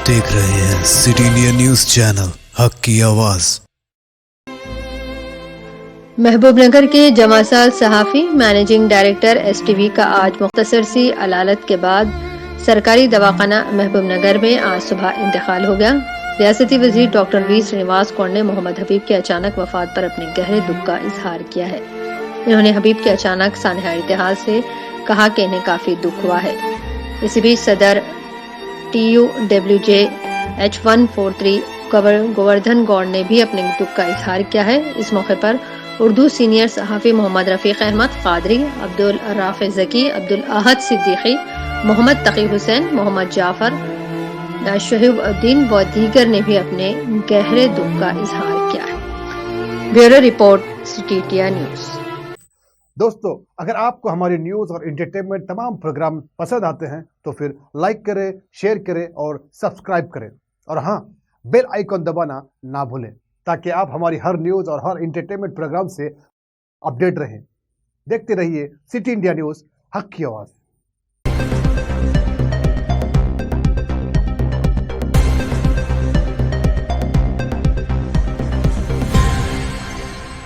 आप देख रहे हैं सिटी इंडिया न्यूज चैनल हक की आवाज। महबूब नगर के जमासाल सहाफ़ी मैनेजिंग डायरेक्टर एसटीवी का आज मुख्तसर सी अलालत के बाद सरकारी दवाखाना महबूब नगर में आज सुबह इंतकाल हो गया। रियासती वजीर डॉक्टर वी श्रीनिवास कौर ने मोहम्मद हबीब की अचानक वफात पर अपने गहरे दुख का इजहार किया है। इन्होंने हबीब के अचानक सानहा इर्तिहाल से कहा कि इन्हें काफी दुख हुआ है। इसी बीच सदर TUWJ H143 गोवर्धन गौड़ ने भी अपने दुख का इजहार किया है। इस मौके पर उर्दू सीनियर सहाफ़ी मोहम्मद रफीक अहमद कादरी, अब्दुल राफ़े ज़की, अब्दुल अहद सिद्दीकी, मोहम्मद तकी हुसैन, मोहम्मद जाफर, शहीबुद्दीन व दीगर ने भी अपने गहरे दुख का इजहार किया है। Bureau report, city India news. दोस्तों, अगर आपको हमारी न्यूज़ और एंटरटेनमेंट तमाम प्रोग्राम पसंद आते हैं तो फिर लाइक करें, शेयर करें और सब्सक्राइब करें, और हाँ, बेल आइकॉन दबाना ना भूलें ताकि आप हमारी हर न्यूज़ और हर एंटरटेनमेंट प्रोग्राम से अपडेट रहें। देखते रहिए सिटी इंडिया न्यूज़, हक की आवाज़।